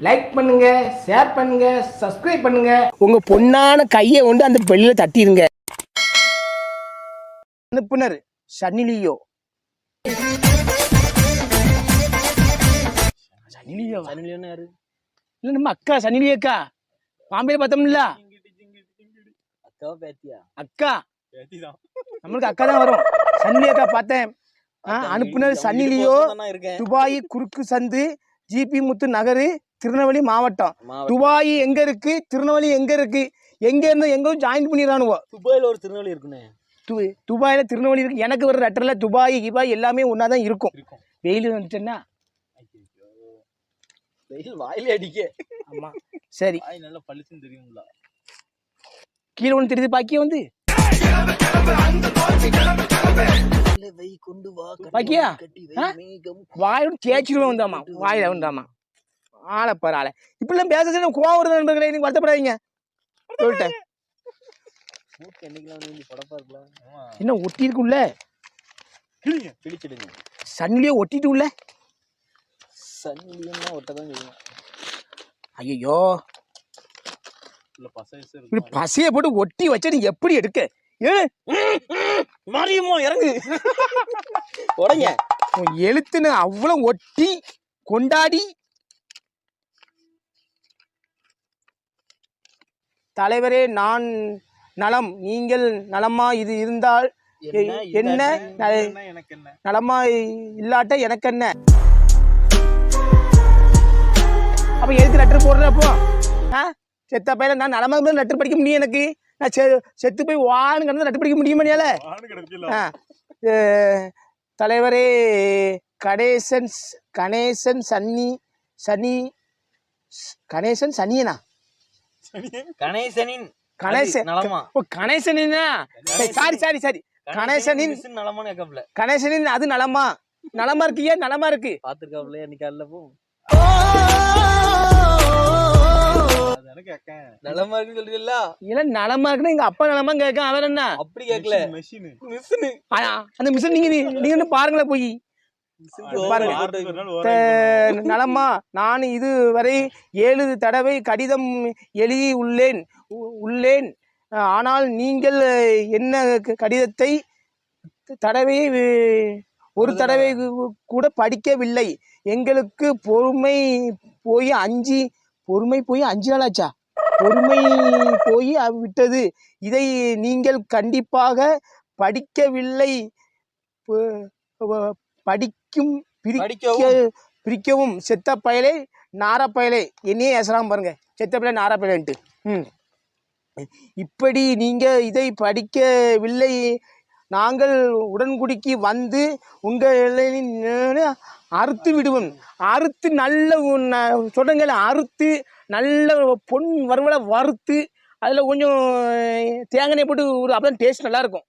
Like பண்ணுங்க, share பண்ணுங்க, subscribe பண்ணுங்க. உங்க பொண்ணான கையை கொண்டு அந்த பெல்லில தட்டிடுங்க. அனுப்புனர் சன்னி லியோ. சன்னி லியோன்னு யாரு? இல்ல நம்ம அக்கா சன்னி லியோ அக்கா. பாம்பேல பார்த்தோம்ல. அக்காவா பேத்தியா? அக்கா. பேத்திதான். நம்மளுக்கு அக்கா தான் வரும். சன்னி லியோ அக்கா பார்த்தேன். அனுப்புனர் சன்னி லியோ. துபாய் குறுக்கு சந்து ஜிபி முத்து நகரு திருநெல்வேலி மாவட்டம். துபாய் எங்க இருக்கு, திருநெல்வேலி எங்க இருக்கு, எங்க இருந்து எங்க ஜாயின் பண்ணிடுறானுவோ. துபாயில ஒரு திருநெல்வேலி இருக்குண்ணே. துபாயில திருநெல்வேலி இருக்கு. எனக்கு வர லெட்டர்ல துபாய் கிபாய் எல்லாமே ஒன்னாதான் இருக்கும். வெயில் வந்துட்டேன்னா வெயில் வாயில அடிக்க. ஆமா சரி. நல்லா பளிச்சுன்னு தெரியுங்களா? கீழே ஒன்று தெரியுது பாக்கிய வந்து பாக்கியா வாயோட தேய்ச்சிருவேன் வந்தாமா. வாயில வந்தாமா ஆளப்பாரு ஆளை இப்படிலாம் பேச கோவம் வருது நண்பர்களே. நீங்க வருத்தப்படாதீங்க சொல்லிட்டேன். என்ன ஒட்டி இருக்குள்ள சன்னிலே ஒட்டிட்டு உள்ள சன்னிலியும் ஒட்டதான் செய்யும். ஐயோ பசைய போட்டு ஒட்டி வச்சா நீ எப்படி எடுக்க? மாறியுமோ இறங்கு உடங்க எழுத்துன்னு அவ்வளவு ஒட்டி கொண்டாடி. தலைவரே நான் நலம், நீங்கள் நலமா? இது இருந்தால் என்ன, நலமா இல்லாட்ட எனக்கு என்ன? அப்ப எதுக்கு லெட்டர் போடுற? அப்போ செத்த பையில நான் நலமா லெட்டர் படிக்க முடியும் எனக்கு? நான் செத்து போய் வான்னு கிடந்து லெட்டர் படிக்க முடியுமானியால? தலைவரே கணேசன் சனியனா? கணேசனின் அது நலமா? நலமா இருக்கியா? நலமா இருக்கு பாத்துருக்காப்ல நலமா இருக்குன்னு நலமா இருக்குன்னு எங்க அப்பா நலமா கேட்க. அவர் என்ன அப்படி கேட்கல, அந்த மிஷின் நீங்க பாருங்களேன் போய் நலமா? நான் இதுவரை 7 தடவை கடிதம் எழுதி உள்ளேன். ஆனால் நீங்கள் என்ன கடிதத்தை ஒரு தடவை கூட படிக்கவில்லை. எங்களுக்கு பொறுமை போய் 5 நாளாச்சா? பொறுமை போய் விட்டது. இதை நீங்கள் கண்டிப்பாக படிக்கவில்லை. பிரிக்கவும். செத்த பயலே நார பயலே. என்னையே ஏசலாம் பாருங்க, செத்த பயலே நார பயலேன்ட்டு. இப்படி நீங்க இதை படிக்கவில்லை. நாங்கள் உடன்குடிக்கு வந்து உங்களை அறுத்து விடுவோம். அறுத்து நல்ல சொல்றீங்கள, அறுத்து நல்ல பொன் வறுவலை வறுத்து அதுல கொஞ்சம் தேங்காய் போட்டு அப்பதான் டேஸ்ட் நல்லா இருக்கும்.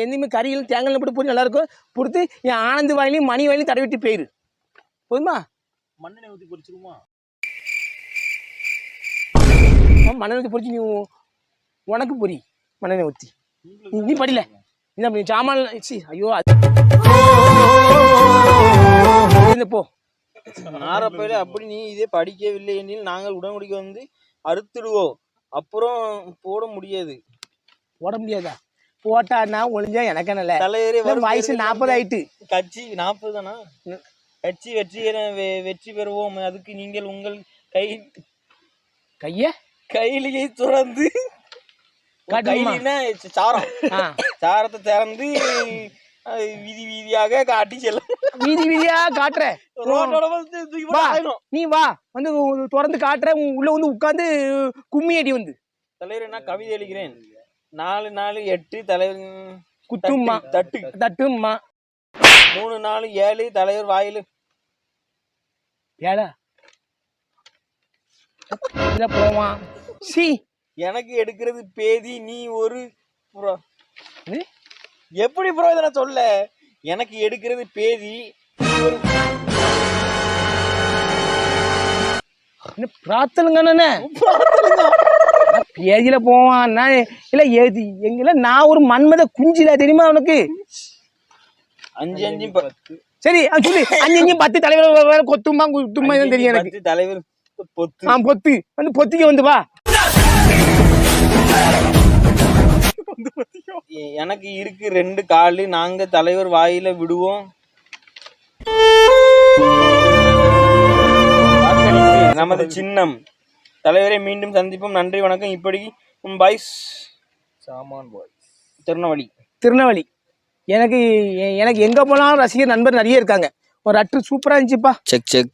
எதுவுமே கறிகள் தேங்காய் போட்டு போட்டு நல்லா இருக்கும். பொறுத்து என் ஆனந்த் வாயிலையும் மணி வாயிலையும் தடவிட்டு போயிரு. போதுமா? மண்ணெண்ணெய் ஊற்றி பொரிச்சிருமா? மண்ணெண்ணெய் ஊற்றி பொரிச்சு நீ உனக்கு பொரி. மண்ணெண்ணெய் ஊற்றி நீ படில நீ சாமான். ஐயோ போ நாரப்பையில. அப்படி நீ இதே படிக்கவில்லை எனில் நாங்கள் உடன்படிக்க வந்து அறுத்துடுவோம். அப்புறம் போட முடியாதா? போட்டான்னா ஒளிஞ்சா எனக்கு என்ன? தலைவரே வயசு 40 ஆயிட்டு. கட்சி 40 தானா? கட்சி வெற்றி பெறுவோம். அதுக்கு நீங்கள் உங்கள் கையிலேயே துறந்து சாரத்தை திறந்து வீதியாக காட்டி செல்லும். வீதியா காட்டுற நீ வா வந்து திறந்து காட்டுற. உள்ள வந்து உட்கார்ந்து கும்மி அடி வந்து. தலைவர் நான் கவிதை எழுகிறேன். 4 4 8 தலைவர் குத்தும்மா தட்டும்மா. 3 4 7 தலைவர் வாயிலு ஏடா போவான். எனக்கு எடுக்கிறது பேதி. நீ ஒரு எப்படி ப்ரோ இதை நான் சொல்ல? எனக்கு எடுக்கிறது பேதி. பிரார்த்தனைங்க பேதியில போவான். இல்ல ஏதி எங்கல நான் ஒரு மன்மத குஞ்சில தெரியுமா உனக்கு? 5 5 10 சரி சொல்லு. அங்கேயும் 10 தலைவர் வேற கொத்துமா குத்துமா தெரியும் எனக்கு. தலைவர் பொத்து. பொத்து வந்து பொத்திக்க வந்து வா. எனக்கு இருக்கு 2 காலு. நாங்க தலைவர் வாயில விடுவோம். நமது சின்னம். தலைவரை மீண்டும் சந்திப்போம். நன்றி வணக்கம். இப்படி பாய்ஸ் சாமான் பாய்ஸ் திருநெல்வேலி. எனக்கு எனக்கு எங்க போனாலும் ரசிகர் நண்பர் நிறைய இருக்காங்க. ஒரு அட்டு சூப்பரா இருந்துச்சுப்பா. செக் செக்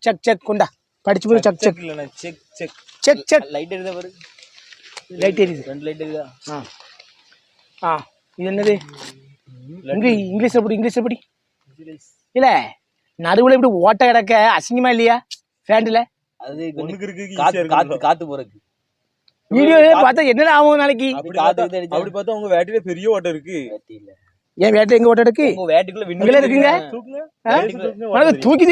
செக் செக் கொண்டா படிச்சு போய் செக் செக் இல்ல check check check check. Light எரியுதா பாரு. லைட் எரியுது. 2 லைட் எரியுதா? இது என்னது? இங்கிலீஷ்ல படி. இல்ல நடுவுல இப்படி ஓட்ட கிடக்க அசிங்கமா இல்லையா பேண்ட்ல? அது காத்து போறதுக்கு. வீடியோ பார்த்தா என்னடா ஆகும் நாளைக்கு? அப்படி பார்த்தா உங்க வேட்டில பெரிய ஓட்டை இருக்கு. ஏன் வேட்டை எங்க ஓட்ட இருக்கு? உங்க வேட்டிக்குள்ள விண்ணுல இருக்குங்க. தூக்கி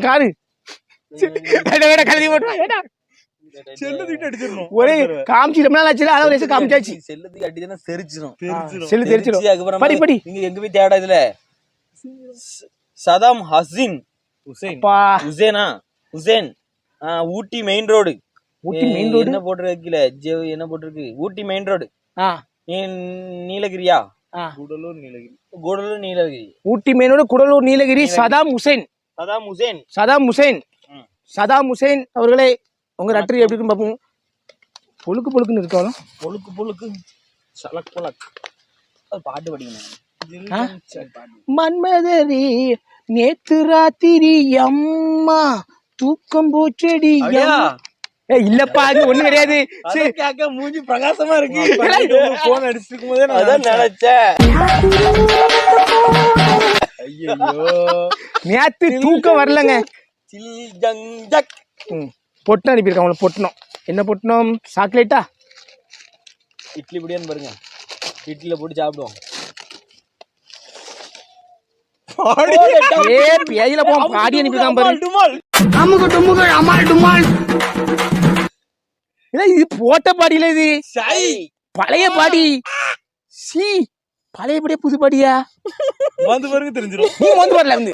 காரு கழுதி போட்டு ஒரே காமிச்சு ரொம்ப நாள் ஆச்சு. அதாவது காமிச்சாச்சு. செல்லுக்கு அடிச்சா தெரிச்சிரும். செல்லு தெரிச்சிரும். படி நீங்க எங்க போய் தேடா இதுல சதாம் ஹுசேன் ஊட்டி மெயின் ரோடு. என்ன போட்டிருக்கு? என்ன போட்டிருக்கு? Ooty main road. நீலகிரியா? கூடலூர் நீலகிரி. Ooty main road Gudalur Nilgiri. சதாம் ஹுசேன் அவர்களே, உங்க லெட்டர் எப்படி இருக்குன்னு பார்ப்போம். பொழுக்குன்னு இருக்காலும் பொழுக்கு சலக் பொலக். அது பாட்டு படிக்கணும். மன்மதரி நேத்து ராத்திரி அம்மா தூக்கம் போச்சடி. இல்லப்பா அது ஒண்ணு கிடையாது. மூஞ்சி பிரகாசமா இருக்கு. போன் அடிச்சிருக்கும் போதே நான் நினைச்சேன். நேத்து தூக்கம் வரலங்க. பொட்டணும் அனுப்பியிருக்காங்க. பொட்டணும் என்ன பொட்டணும்? சாக்லேட்டா? இட்லி பிடியான்னு பாருங்க. இட்லியில போட்டு சாப்பிடுவோம். பேயில போ பாடி அனுப்பியிருக்கான் பாரு. இது போட்ட பாடியில இது பழைய பாடி. பழைய பாடியா புது பாடியா? வந்து பாருங்க தெரிஞ்சிடும். நீ வந்து வரல வந்து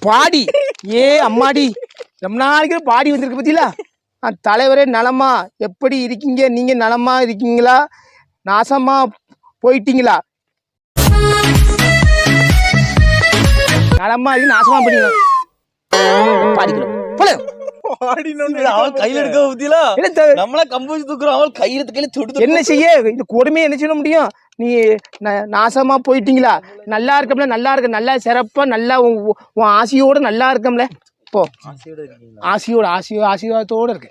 பாடி. அம்மாடி ரொம்ப நாளைக்கு பாடி வந்திருக்கு பத்தியா? தலைவரே நலமா எப்படி இருக்கீங்க? நீங்க நலமா இருக்கீங்களா? நாசமா போயிட்டீங்களா? நலமா இருக்கு நாசமா போயிட்டீங்களா? பாடிக்கலாம் கையில எடுக்க நம்மளா கம்பூசி தூக்குறோம். அவள் கையில தொட்டு என்ன செய்ய? இந்த கொடுமையை என்ன செய்ய முடியும்? நீ நாசமா போயிட்டீங்களா? நல்லா இருக்கம்ல? நல்லா இருக்க, நல்லா சிறப்பா நல்லா உன் ஆசையோட நல்லா இருக்கம்ல? போ. ஆசீர்வாதத்தோட இருக்கு.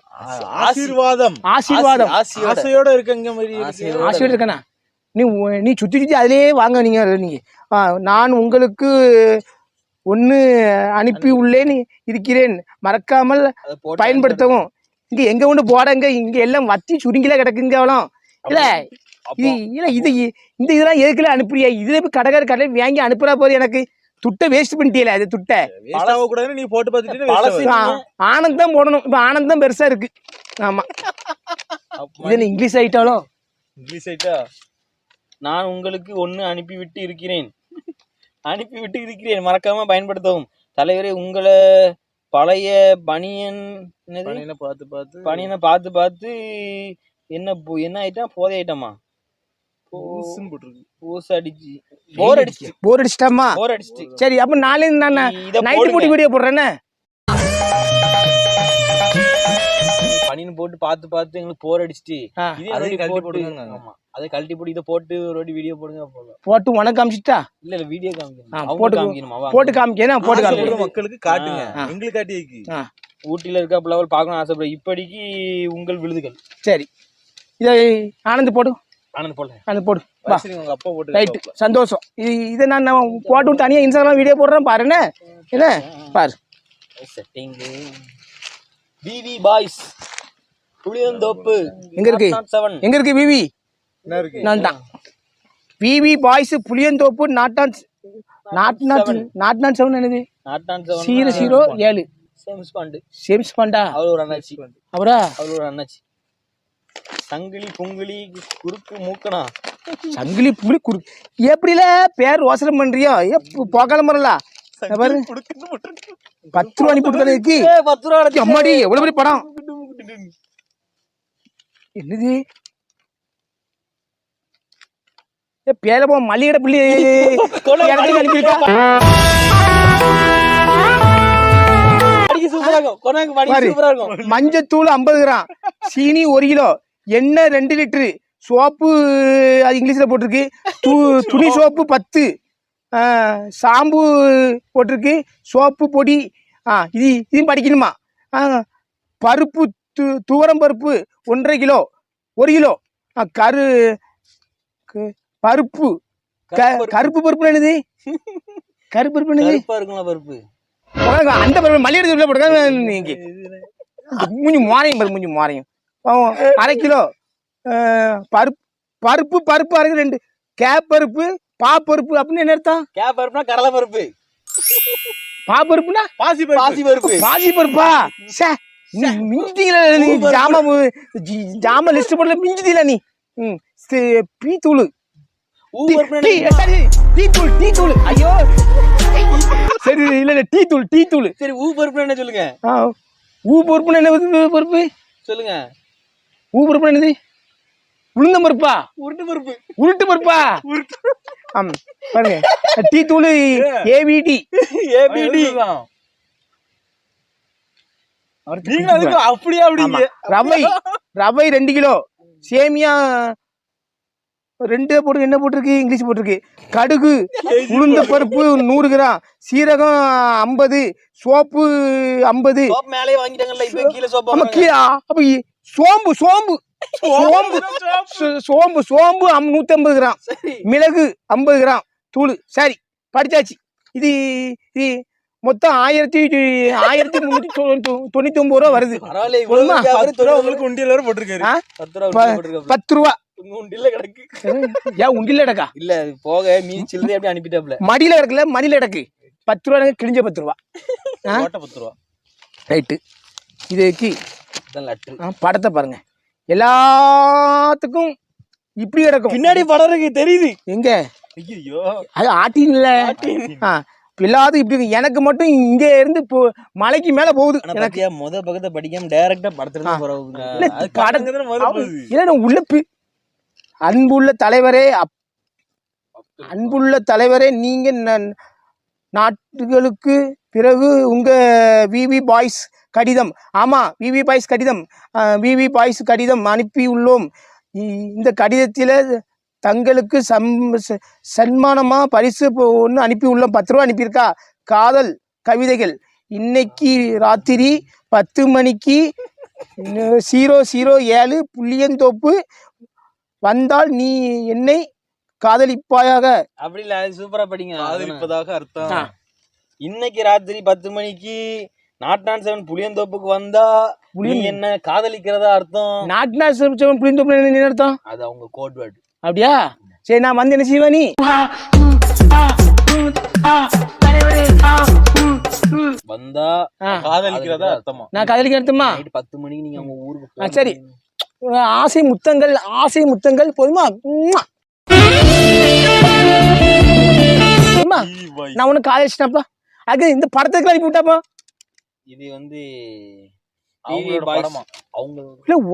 ஆசையோட இருக்கங்க. ஆசையோட இருக்கனா? நீ சுத்தி அதிலேயே வாங்க. நீங்க நான் உங்களுக்கு ஒன்னு அனுப்பி உள்ளேன் இருக்கிறேன், மறக்காமல் பயன்படுத்தவும். இங்க எங்க ஒண்ணு போடங்க. இங்க எல்லாம் வத்தி சுருங்கில கிடக்குங்க. அவ்வளோ இல்ல இது இந்த இதெல்லாம் எதுக்குல அனுப்புறியா? இதுல போய் கடைக்கார வாங்கி அனுப்புறா போது. எனக்கு துட்டை வேஸ்ட் பண்ணிட்டியல. அது துட்டை நீ போட்டு பார்த்துட்டு ஆனந்தம் போடணும். இப்ப ஆனந்தம் பெருசா இருக்கு. ஆமா இது இங்கிலீஷ் ஆயிட்டாலும். இங்கிலீஷ் ஆயிட்டா? நான் உங்களுக்கு ஒன்னு அனுப்பிவிட்டு இருக்கிறேன். மறக்காம பயன்படுத்தவும். தலைவரே, உங்களை பழைய பனியனை பார்த்து என்ன ஐட்டம்? போதை ஐட்டமா? போர் அடிச்சிட்டாமா? சரி, அப்ப நாளை நான் நைட் போட்டு வீடியோ போடுறேன்னு பனியன் போட்டு பார்த்து எங்களுக்கு போர் அடிச்சிட்டு அதை கழட்டி போட்டு இதை போட்டு ஒரு வீடியோ போடுங்க. போட்டு உனக்கு காமிச்சிட்டா? இல்ல வீடியோ காமிக்கணும். போட்டு காமிக்கணும். மக்களுக்கு காட்டுங்க. எங்களுக்கு காட்டி ஊட்டியில இருக்க பிள்ளைகள் பார்க்கணும் ஆசைப்படுறேன். இப்படிக்கு உங்கள் விழுதுகள். சரி, இதை ஆனந்த் போடு. போடு. அப்பா போட்டு. ரைட், சந்தோஷம். இதை நான் போட்டு தனியா இன்ஸ்டாகிராம் வீடியோ போடுறேன் பாருன்னு. என்ன பாரு. விவி பாய்ஸ் புளியந்தோப்பு எங்க இருக்கு? விவி நான் தான். விவி பாய்ஸ் புளியந்தோப்பு நாட்டான் 7 என்னது? 007 சேம்ஸ் பாண்டா அவர் ஒரு அண்ணாச்சி. அவரா? அவர் ஒரு அண்ணாச்சி. சங்கிலி பொங்கிலி குறுக்கு மூக்கனா சங்கிலி புலி குறு எப்படில பேர் யோசனை பண்றியோ? போக்கால மரலா பாரு 10 ரூபா அனுப்பிட்டு 10 ரூபா அம்மாடி எவ்வளவு பெரிய படம். என்னது பேர போ மல்லிகடை புள்ளி அனுப்பியிருக்கா? மஞ்சத்தூள் 50 கிராம், சீனி 1 கிலோ, எண்ணெய் 2 லிட்டரு, சோப்பு அது இங்கிலீஷ்ல போட்டிருக்கு, துணி சோப்பு 10, ஷாம்பு போட்டிருக்கு, சோப்பு பொடி. இதையும் படிக்கணுமா? பருப்பு துவரம் பருப்பு 1.5 கிலோ, 1 கிலோ, பருப்பு கருப்பு பருப்பு என்னது? கருப்பு பருப்பு என்னது? பருப்பு அந்த பருப்பு மல்லிகை தூள்ல போட்டுக்க. நீங்க மூஞ்சி மாறையும் பாரு, மூஞ்சி மாறையும். 1/2 கிலோ பருப்பு பருப்பு 2 கேப்பருப்பு பாப்பருப்பு அப்படின்னு என்ன அர்த்தம்? கேப்பருப்புனா கடலை பருப்பு, பாப்பருப்புனா பாசி பருப்பு. பாசி பருப்பா? மிஞ்சிட்டீங்களா நீ? ஜாம லிஸ்ட் போடல, மிஞ்சிட்டீங்களா நீ? பீ தூள், டீ தூள். ஐயோ சரி இல்ல டீ தூள். சரி ஊ பருப்பு என்ன சொல்லுங்க? ஊ பருப்புன்னு என்ன பருப்பு சொல்லுங்க? ஊ பருப்பு என்னது? உளுந்த பருப்பா? உருட்டு பருப்பா? பாருங்க டீ தூள் ஏபிடி. ரவை 2 கிலோ, சேமியா 2 போட்டு என்ன போட்டிருக்கு? இங்கிலீஷ் போட்டிருக்கு. கடுகு, உளுந்த பருப்பு 100 கிராம், சீரகம் 50, சோப்பு 50. மேலே வாங்கிட்டாங்கல்ல, இப்போ கீழே சோப்பு. அப்ப சோம்பு 150 கிராம், மிளகு 50 கிராம் தூள். சரி படிச்சாச்சு. இது மொத்தம் 1399 ரூபா வருது. 10 ரூபா உண்டில கிடக்கு. ஏன் உண்டில கிடக்கா? இல்ல போக மீதி சில்லறை அப்படியே அனுப்பிட்டாப்ல. மடியில கிடக்கல, மடியில கிடக்கு. 10 ரூபா கிழிஞ்ச 10 ரூபா. 10 ரூபா ரைட்டு. இதுக்கு லெட்டர் படத்தை பாருங்க. எல்லாத்துக்கும் இப்படி கிடக்கும். பின்னாடி படம் இருக்கு தெரியுது. எங்க? ஐயோ அது ஆட்டின் இல்ல. எல்லாத்துக்கும் இப்படி இருக்கு. எனக்கு மட்டும் இங்க இருந்து மலைக்கு மேல போகுது. எனக்கு முத பக்கத்தை படிக்காம டைரக்டா படத்துல உள்ளப்பு. அன்புள்ள தலைவரே, நீங்க நாட்டுகளுக்கு பிறகு உங்க விவி பாய்ஸ் கடிதம். ஆமா, விவி பாய்ஸ் கடிதம் அனுப்பி உள்ளோம். இந்த கடிதத்தில தங்களுக்கு சன்மானமா பரிசு ஒன்று அனுப்பி உள்ளோம். 10 ரூபா அனுப்பியிருக்கா. காதல் கவிதைகள். இன்னைக்கு ராத்திரி 10 மணிக்கு 007 புளியந்தோப்பு வந்தால் நீ என்னை காதலிப்பாயாக. அப்படி இல்ல, சூப்பரா படிங்க. காதலிப்பதாக அர்த்தம். இன்னைக்கு ராத்திரி 10 மணிக்கு நாட்நாட் 7 புளியந்தோப்புக்கு வந்தா நீ என்ன காதலிக்கிறதா அர்த்தம். நாட்நாட் 7 புளியந்தோப்பு என்ன அர்த்தம்? அது அவங்க கோட் வேர்டு. அப்படியா? சரி, நான் வந்து என்ன செய்வா? நீ வந்தா காதலிக்கிறதா அர்த்தமா? நான் காதலிக்க அர்த்தமா? 10 மணிக்கு நீங்க அவங்க ஊருக்கு. சரி, ஆசை முத்தங்கள் போதுமா? நான் உனக்கு காதலிச்சிட்டப்பா. அது இந்த படத்துக்கு அனுப்பி விட்டாப்பா. இது வந்து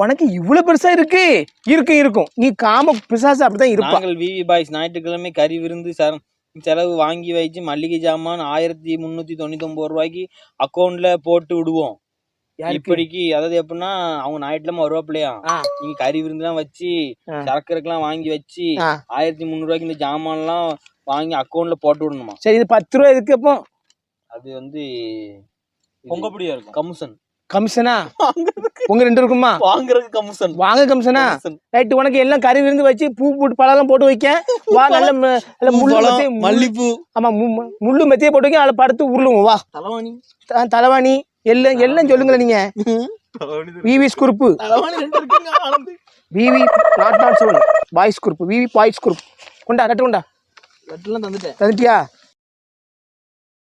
உனக்கு இவ்வளவு பெருசா இருக்கும். நீ காம பிசாசு அப்படிதான் இருப்பா. விவி பாய்ஸ் ஞாயிற்றுக்கிழமை கறி விருந்து செலவு வாங்கி வச்சு மல்லிகை ஜாமான் 1399 ரூபாய்க்கு அக்கௌண்ட்ல போட்டு விடுவோம். இப்படிக்கு அதாவது எப்படின்னா அவங்க ஞாயிற்றுக்கிழமை வருவாப்பிள்ளையா, நீங்க கறி விருந்துலாம் வச்சு சரக்கரைக்கெல்லாம் வாங்கி வச்சு 1300 ரூபாய்க்கு இந்த ஜாமான் எல்லாம் வாங்கி அக்கௌண்ட்ல போட்டு விடணுமா. சரி, இது 10 ரூபா இருக்கு. அப்போ அது வந்து பொங்கப்படியா இருக்கும். கமிஷனா? உங்க 2 இருக்குமா? வாங்குறதுக்கு கமிஷன். வாங்க கமிஷனா? ரைட். உனக்கு எல்லாம் கறி விருந்து வச்சு பூ போட்டு பழம் போட்டு வைக்க. வா, நல்ல மல்லிப்பூ. ஆமா, முள்ளு மெத்திய போட்டு வைக்க. அதில் படுத்து உருளுவோம். வா, தலைவாணி எல்லாம் சொல்லுங்களேன் நீங்க. VV's group, VV not 7 boys group, VV boys group. கொண்டா கட்டு, கொண்டா. கட்டுலாம் தந்துட்டேன். தந்துட்டியா?